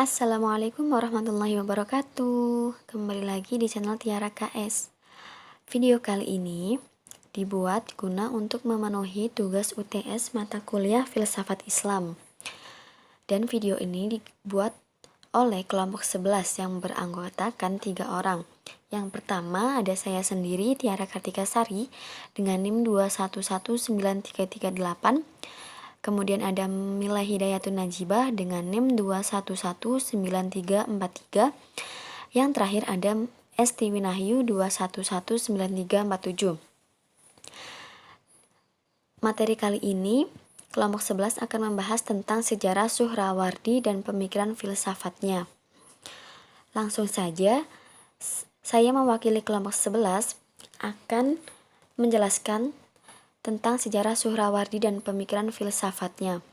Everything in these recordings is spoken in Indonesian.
Assalamualaikum warahmatullahi wabarakatuh. Kembali lagi di channel Tiara KS. Video kali ini dibuat guna untuk memenuhi tugas UTS mata kuliah Filsafat Islam. Dan video ini dibuat oleh kelompok 11 yang beranggotakan 3 orang. Yang pertama ada saya sendiri, Tiara Kartika Sari, dengan NIM 2119338. Kemudian ada Mila Hidayatun Najibah dengan NIM 2119343. Yang terakhir ada Esti Winahyu 2119347. Materi kali ini kelompok 11 akan membahas tentang sejarah Suhrawardi dan pemikiran filsafatnya. Langsung saja, saya mewakili kelompok 11 akan menjelaskan tentang sejarah Suhrawardi dan pemikiran filsafatnya.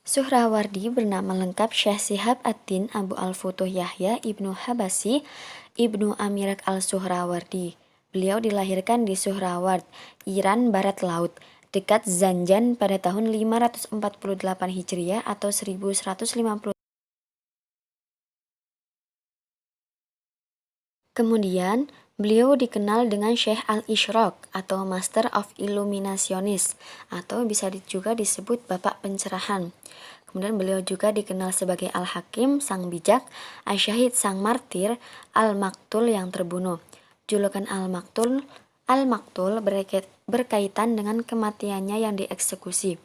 Suhrawardi bernama lengkap Syekh Shihab ad-Din Abu al-Futuh Yahya Ibnu Habasyi Ibnu Amirak al-Suhrawardi. Beliau dilahirkan di Suhraward, Iran Barat Laut, dekat Zanjan pada tahun 548 Hijriah atau 1150. Kemudian, beliau dikenal dengan Syekh al-Isyraq atau Master of Illuminationis atau bisa juga disebut Bapak Pencerahan. Kemudian beliau juga dikenal sebagai Al-Hakim, Sang Bijak, Asy-Syahid, Sang Martir, Al-Maktul yang terbunuh. Julukan Al-Maktul berkaitan dengan kematiannya yang dieksekusi.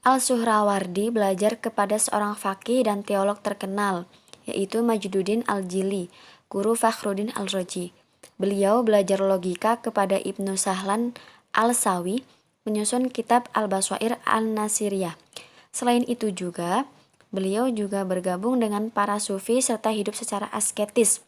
Al-Suhrawardi belajar kepada seorang faqih dan teolog terkenal, yaitu Majduddin al-Jili, guru Fakhruddin al-Razi. Beliau belajar logika kepada Ibnu Sahlan al-Sawi, menyusun kitab Al-Basair an-Nasiriyah. Selain itu juga, beliau juga bergabung dengan para sufi serta hidup secara asketis.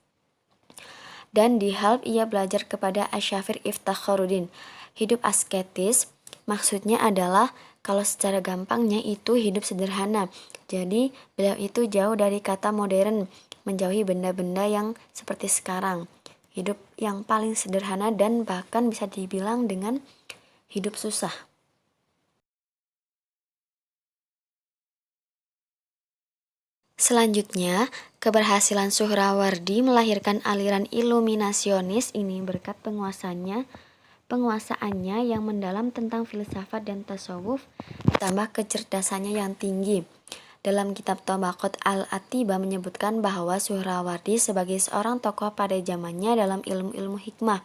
Dan di Halb ia belajar kepada Asy-Syafir Iftakharuddin. Hidup asketis maksudnya adalah kalau secara gampangnya itu hidup sederhana. Jadi beliau itu jauh dari kata modern, menjauhi benda-benda yang seperti sekarang. Hidup yang paling sederhana dan bahkan bisa dibilang dengan hidup susah. Selanjutnya, keberhasilan Suhrawardi melahirkan aliran Iluminasionis ini berkat penguasaannya yang mendalam tentang filsafat dan tasawuf, ditambah kecerdasannya yang tinggi. Dalam kitab Tabaqat al-Atibah menyebutkan bahwa Suhrawardi sebagai seorang tokoh pada zamannya dalam ilmu-ilmu hikmah.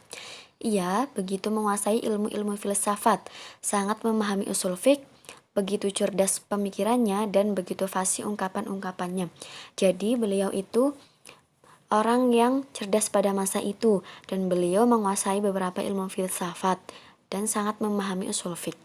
Ia begitu menguasai ilmu-ilmu filsafat, sangat memahami usul fiqh, begitu cerdas pemikirannya, dan begitu fasih ungkapan-ungkapannya. Jadi beliau itu orang yang cerdas pada masa itu, dan beliau menguasai beberapa ilmu filsafat dan sangat memahami usul fiqh.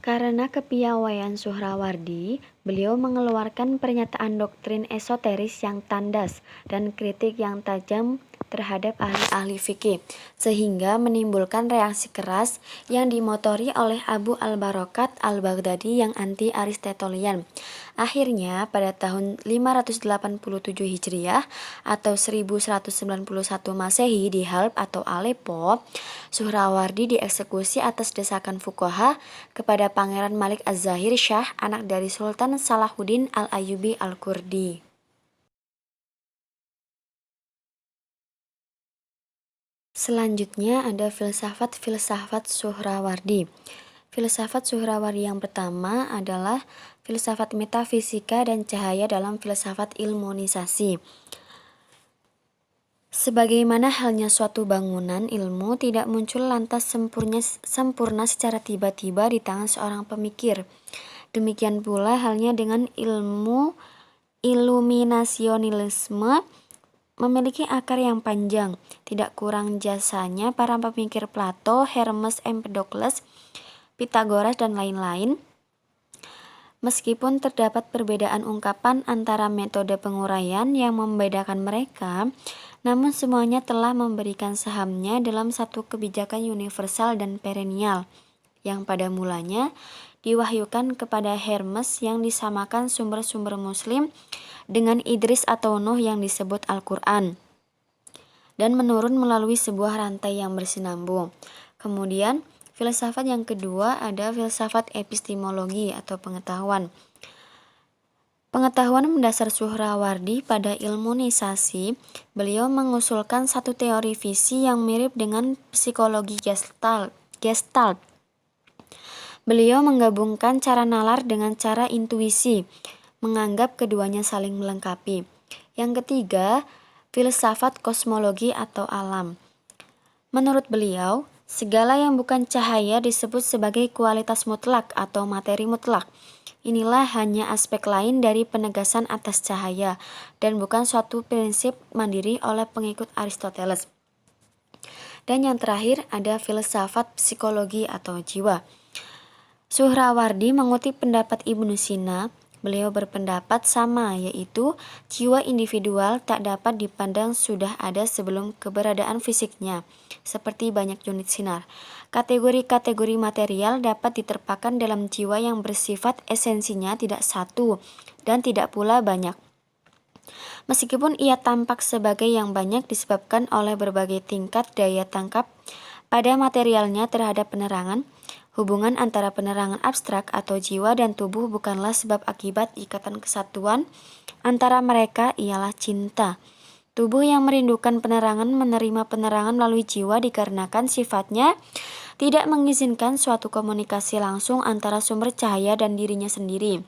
Karena kepiawaian Suhrawardi, beliau mengeluarkan pernyataan doktrin esoteris yang tandas dan kritik yang tajam terhadap ahli-ahli fikih, sehingga menimbulkan reaksi keras yang dimotori oleh Abu al-Barakat al-Baghdadi yang anti-Aristotelian. Akhirnya, pada tahun 587 Hijriah atau 1191 Masehi di Halb atau Aleppo, Suhrawardi dieksekusi atas desakan fuqaha kepada Pangeran Malik Az-Zahir Shah, anak dari Sultan Salahuddin al-Ayyubi al-Kurdi. Selanjutnya ada filsafat Suhrawardi. Filsafat Suhrawardi yang pertama adalah filsafat metafisika dan cahaya dalam filsafat ilmunisasi. Sebagaimana halnya suatu bangunan ilmu tidak muncul lantas sempurna secara tiba-tiba di tangan seorang pemikir. Demikian pula halnya dengan ilmu iluminasionisme memiliki akar yang panjang. Tidak kurang jasanya para pemikir Plato, Hermes, Empedokles, Pitagoras, dan lain-lain. Meskipun terdapat perbedaan ungkapan antara metode penguraian yang membedakan mereka, namun semuanya telah memberikan sahamnya dalam satu kebijakan universal dan perennial, yang pada mulanya diwahyukan kepada Hermes yang disamakan sumber-sumber Muslim dengan Idris atau Nuh yang disebut Al-Quran. dan menurun melalui sebuah rantai yang bersinambung. Kemudian, filsafat yang kedua ada filsafat epistemologi atau pengetahuan. Pengetahuan mendasar Suhrawardi pada ilmunisasi, beliau mengusulkan satu teori visi yang mirip dengan psikologi Gestalt. Beliau menggabungkan cara nalar dengan cara intuisi, menganggap keduanya saling melengkapi. Yang ketiga, filsafat kosmologi atau alam. Menurut beliau, segala yang bukan cahaya disebut sebagai kualitas mutlak atau materi mutlak. Inilah hanya aspek lain dari penegasan atas cahaya dan bukan suatu prinsip mandiri oleh pengikut Aristoteles. Dan yang terakhir ada filsafat psikologi atau jiwa. Suhrawardi mengutip pendapat Ibnu Sina. Beliau berpendapat sama, yaitu jiwa individual tak dapat dipandang sudah ada sebelum keberadaan fisiknya, seperti banyak unit sinar. Kategori-kategori material dapat diterpakan dalam jiwa yang bersifat esensinya tidak satu dan tidak pula banyak. Meskipun ia tampak sebagai yang banyak disebabkan oleh berbagai tingkat daya tangkap pada materialnya terhadap penerangan, hubungan antara penerangan abstrak atau jiwa dan tubuh bukanlah sebab akibat ikatan kesatuan antara mereka ialah cinta. Tubuh yang merindukan penerangan menerima penerangan melalui jiwa dikarenakan sifatnya tidak mengizinkan suatu komunikasi langsung antara sumber cahaya dan dirinya sendiri.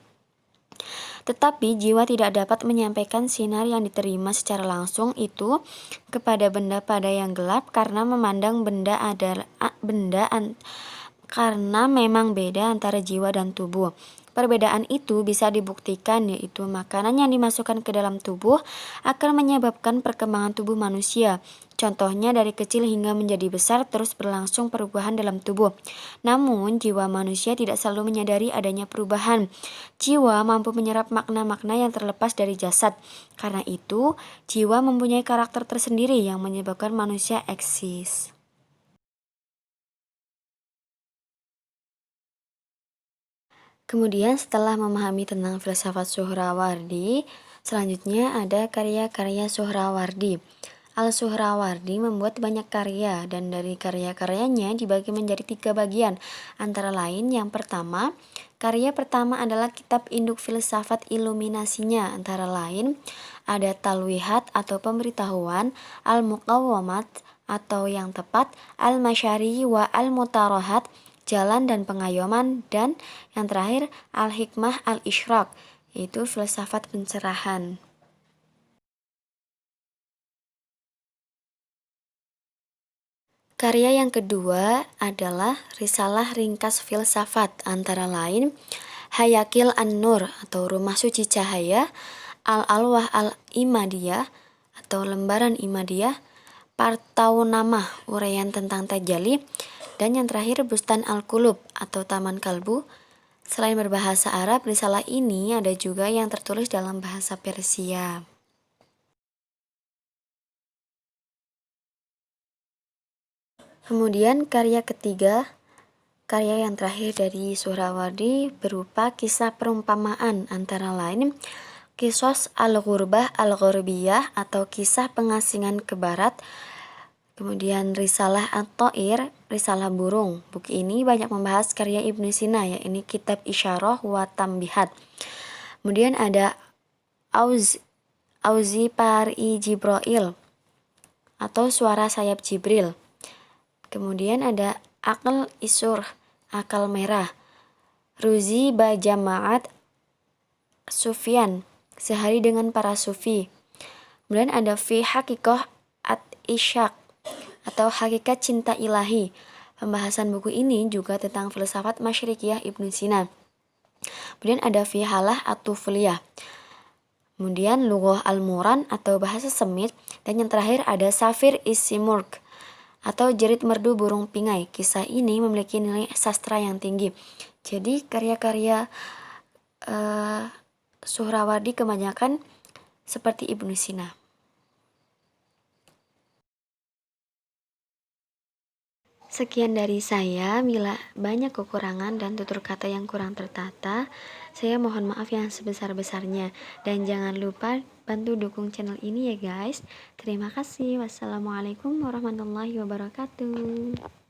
Tetapi jiwa tidak dapat menyampaikan sinar yang diterima secara langsung itu kepada benda pada yang gelap karena memandang karena memang beda antara jiwa dan tubuh. Perbedaan itu bisa dibuktikan, yaitu makanan yang dimasukkan ke dalam tubuh akan menyebabkan perkembangan tubuh manusia. Contohnya dari kecil hingga menjadi besar terus berlangsung perubahan dalam tubuh. Namun jiwa manusia tidak selalu menyadari adanya perubahan. Jiwa mampu menyerap makna-makna yang terlepas dari jasad. Karena itu, jiwa mempunyai karakter tersendiri yang menyebabkan manusia eksis. Kemudian setelah memahami tentang filsafat Suhrawardi, selanjutnya ada karya-karya Suhrawardi. Al-Suhrawardi membuat banyak karya dan dari karya-karyanya dibagi menjadi 3 bagian. Antara lain yang pertama, karya pertama adalah kitab induk filsafat iluminasinya. Antara lain ada Talwihat atau pemberitahuan, Al-Muqawwamat atau yang tepat, Al-Masyari wa Al-Mutarahat, jalan dan pengayoman, dan yang terakhir Al-Hikmah Al-Isyraq, yaitu filsafat pencerahan. Karya yang kedua adalah Risalah Ringkas Filsafat, antara lain Hayakil An-Nur atau Rumah Suci Cahaya, Al-Alwah Al-Imadiyah atau Lembaran Imadiyah, Partaunamah uraian tentang Tajalli, dan yang terakhir Bustan Al-Qulub atau Taman Kalbu. Selain berbahasa Arab, risalah ini ada juga yang tertulis dalam bahasa Persia. Kemudian karya ketiga, karya yang terakhir dari Suhrawardi berupa kisah perumpamaan, antara lain Qisas Al-Ghurbah Al-Gharbiyah atau kisah pengasingan ke barat. Kemudian Risalah At-Ta'ir, Risalah Burung. Buku ini banyak membahas karya Ibnu Sina, ya ini kitab Isyarah wa Tambihat. Kemudian ada Auzi Pari Jibril atau Suara Sayap Jibril. Kemudian ada Aql Isur, Akal Merah. Ruzi Bajamaat Sufyan, Sehari dengan Para Sufi. Kemudian ada Fi Haqiqah At-Isyaq atau Hakikat Cinta Ilahi. Pembahasan buku ini juga tentang filsafat Masyrikiyah Ibnu Sina. Kemudian ada Fi Halah At-Tufliyah. Kemudian Lughah Al-Muran atau bahasa Semit, dan yang terakhir ada Safir Is-Simurg atau Jerit Merdu Burung Pingai. Kisah ini memiliki nilai sastra yang tinggi. Jadi karya-karya Suhrawardi kebanyakan seperti Ibnu Sina. Sekian dari saya, bila banyak kekurangan dan tutur kata yang kurang tertata, saya mohon maaf yang sebesar-besarnya. Dan jangan lupa bantu dukung channel ini ya guys. Terima kasih. Wassalamualaikum warahmatullahi wabarakatuh.